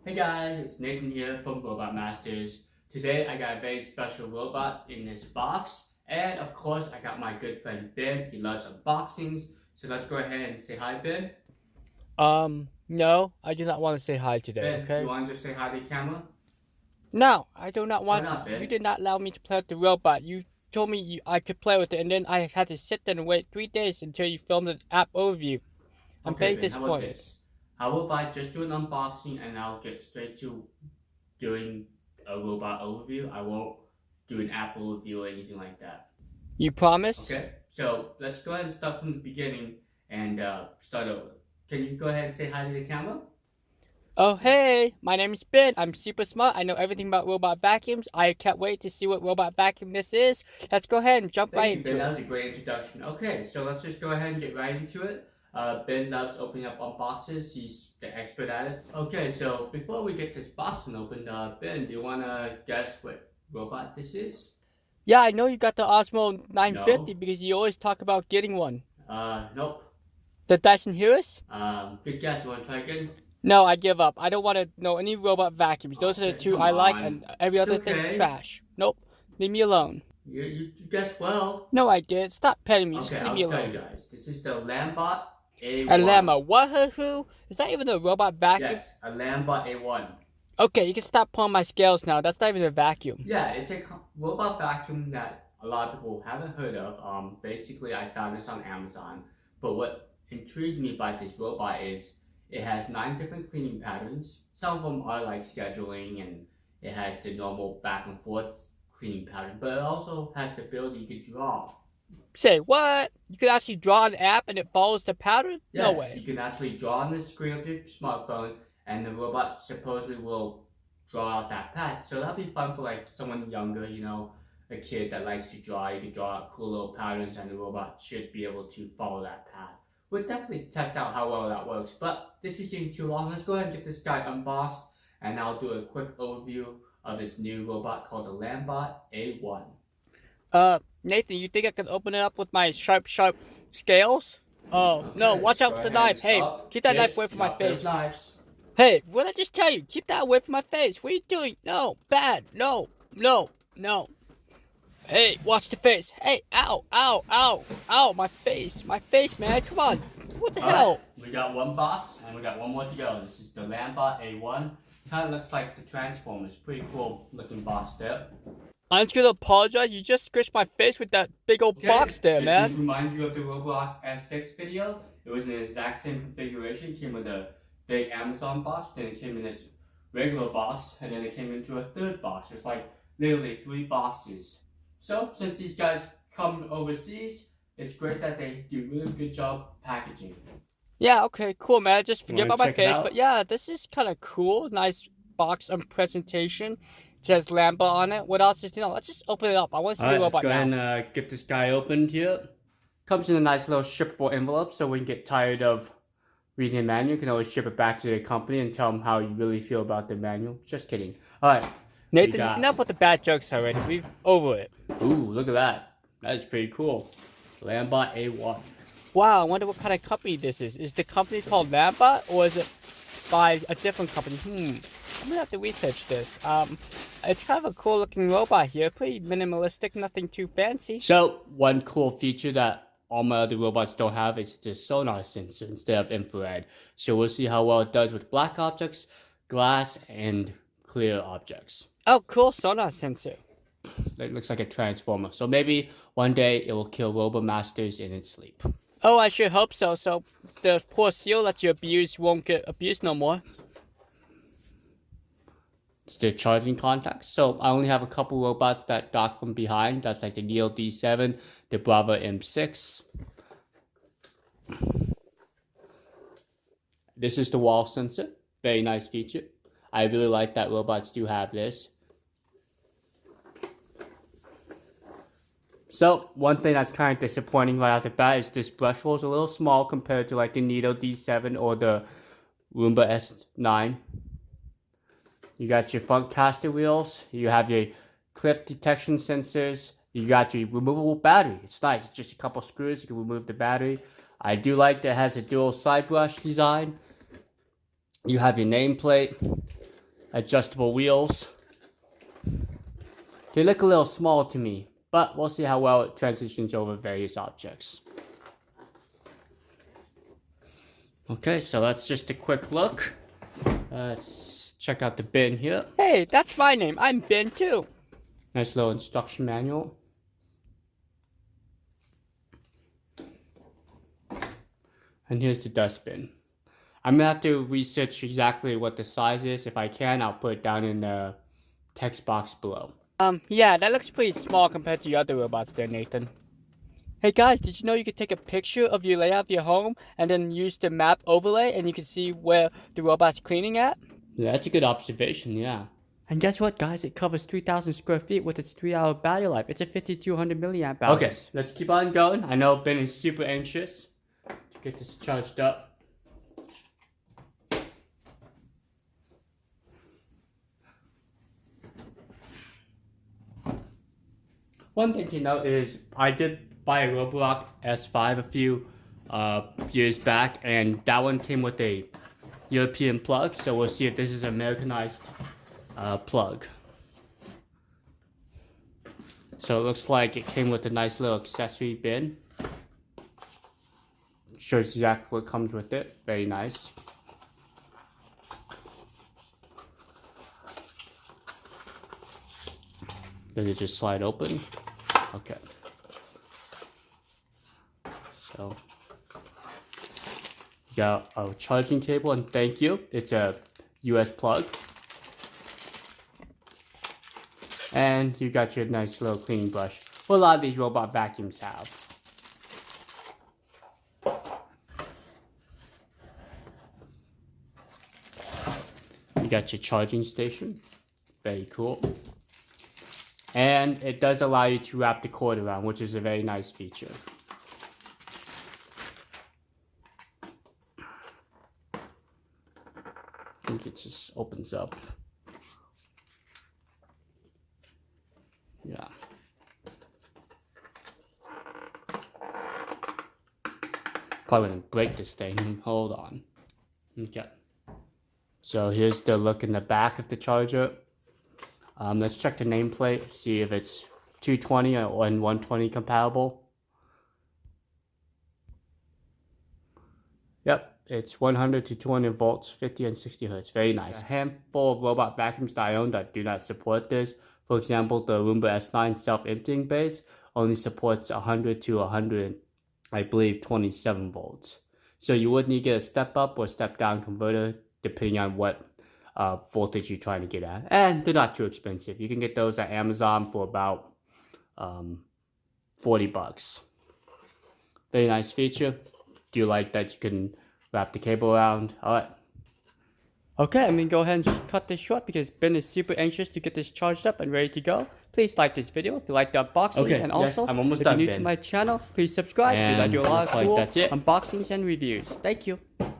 Hey guys, it's Nathan here from Robot Masters. Today I got a very special robot in this box, and of course I got my good friend Ben. He loves unboxings, so let's go ahead and say hi, Ben. No, I do not want to say hi today, Ben, you okay? want to just say hi to the camera? No, I do not Why want to. not, You Ben? did not allow me to play with the robot. You told me I could play with it, and then I had to sit there and wait 3 days until you filmed an app overview. I'm Okay, very Ben, how about disappointed. this? How about I just do an unboxing and I'll get straight to doing a robot overview? I won't do an app overview or anything like that. You promise? Okay, so let's go ahead and start from the beginning and start over. Can you go ahead and say hi to the camera? Oh, hey, my name is Ben. I'm super smart. I know everything about robot vacuums. I can't wait to see what robot vacuum this is. Let's go ahead and jump right Thank you, Ben. into That it. was a great introduction. Okay, so let's just go ahead and get right into it. Ben loves opening up unboxes. He's the expert at it. Okay, so before we get this box open, Ben, do you want to guess what robot this is? Yeah, I know you got the Osmo 950 No. because you always talk about getting one. Nope. The Dyson Hearus? Good guess. You want to try again? No, I give up. I don't want to know any robot vacuums. Those are the Okay, two come I like, on. and every other It's thing's okay. trash. Nope. Leave me alone. You guessed well. No, I did. Stop petting me. Okay, Just leave I'll me tell you alone. guys. This is the Lambot A1. A llama. What? Who? Is that even a robot vacuum? Yes, a Lambot A1. Okay, you can stop pulling my scales now. That's not even a vacuum. Yeah, it's a robot vacuum that a lot of people haven't heard of. Basically, I found this on Amazon. But what intrigued me by this robot is it has 9 different cleaning patterns. Some of them are like scheduling, and it has the normal back and forth cleaning pattern. But it also has the ability you could draw. Say, what? You could actually draw an app and it follows the pattern? Yes, No way. you can actually draw on the screen of your smartphone, and the robot supposedly will draw out that path. So that'll be fun for like someone younger, a kid that likes to draw. You can draw out cool little patterns, and the robot should be able to follow that path. We'll definitely test out how well that works, but this is getting too long. Let's go ahead and get this guy unboxed, and I'll do a quick overview of this new robot called the Lambot A1. Nathan, you think I can open it up with my sharp scales? Oh, Okay, no, watch out go for the ahead knife. and Hey, stop. keep that Kids, knife away from do my not play with face. knives. Hey, what did I just tell you? Keep that away from my face. What are you doing? No, bad. No. Hey, watch the face. Hey, ow, my face, man. Come on. What the hell? Right, we got one box and we got one more to go. This is the Lambot A1. Kind of looks like the Transformers. Pretty cool looking box there. I'm just gonna apologize. You just squished my face with that big old box there, Does man. this remind you of the Roborock S6 video? It was in the exact same configuration. It came with a big Amazon box, then it came in this regular box, and then it came into a third box. It's like literally 3 boxes. So, since these guys come overseas, it's great that they do a really good job packaging. Yeah, okay, cool, man. Just forget Wanna about my check it face. out? But yeah, this is kind of cool. Nice box and presentation. It says Lambda on it. What else is, let's just open it up. I want to see the robot Let's go now. ahead and get this guy opened here. Comes in a nice little shippable envelope, so when you get tired of reading the manual, you can always ship it back to the company and tell them how you really feel about the manual. Just kidding. Alright. Nathan, enough with the bad jokes already. We've over it. Ooh, look at that. That is pretty cool. Lambot A1. Wow, I wonder what kind of company this is. Is the company called Lambot, or is it by a different company? I'm gonna have to research this. It's kind of a cool looking robot here. Pretty minimalistic, nothing too fancy. So, one cool feature that all my other robots don't have is it's a sonar sensor instead of infrared. So we'll see how well it does with black objects, glass, and clear objects. Oh, cool sonar sensor. It looks like a transformer. So maybe one day it will kill RoboMasters in its sleep. Oh, I sure hope so. So the poor seal that you abuse won't get abused no more. It's the charging contacts. So I only have a couple robots that dock from behind. That's like the Neo D7, the Bravo M6. This is the wall sensor. Very nice feature. I really like that robots do have this. So, one thing that's kind of disappointing right off the bat is this brush hole is a little small compared to like the Neo D7 or the Roomba S9. You got your front caster wheels, you have your clip detection sensors, you got your removable battery. It's nice, it's just a couple screws, you can remove the battery. I do like that it has a dual side brush design. You have your nameplate. adjustable wheels. They look a little small to me, but we'll see how well it transitions over various objects. Okay, so that's just a quick look. Let's check out the bin here. Hey, that's my name. I'm Ben too. Nice little instruction manual. And here's the dustbin. I'm gonna have to research exactly what the size is. If I can, I'll put it down in the text box below. Yeah, that looks pretty small compared to your other robots there, Nathan. Hey guys, did you know you could take a picture of your layout of your home and then use the map overlay and you can see where the robot's cleaning at? Yeah, that's a good observation, yeah. And guess what, guys? It covers 3,000 square feet with its 3-hour battery life. It's a 5,200 milliamp hours. Okay, let's keep on going. I know Ben is super anxious to get this charged up. One thing to note is I did buy a Roborock S5 a few years back, and that one came with a European plug, so we'll see if this is an Americanized plug. So it looks like it came with a nice little accessory bin. Shows exactly what comes with it. Very nice. Does it just slide open? Okay. So you got a charging cable, and thank you. It's a US plug. And you got your nice little cleaning brush. What a lot of these robot vacuums have. You got your charging station. Very cool. And it does allow you to wrap the cord around, which is a very nice feature. I think it just opens up. Yeah. Probably gonna break this thing. Hold on. Okay. So here's the look in the back of the charger. Let's check the nameplate, see if it's 220 or 120 compatible. Yep, it's 100 to 200 volts, 50 and 60 hertz. Very nice. A handful of robot vacuums that I own that do not support this. For example, the Lambot S9 self-emptying base only supports 100 to 100, I believe, 27 volts. So you would need to get a step up or step down converter depending on what voltage you're trying to get at. And they're not too expensive. You can get those at Amazon for about $40. Very nice feature. Do you like that you can wrap the cable around? Alright. Okay, I'm gonna go ahead and cut this short because Ben is super anxious to get this charged up and ready to go. Please like this video if you like the unboxings, and also I'm almost if done, you're new to my channel, please subscribe because I do a lot of cool unboxings and reviews. Thank you.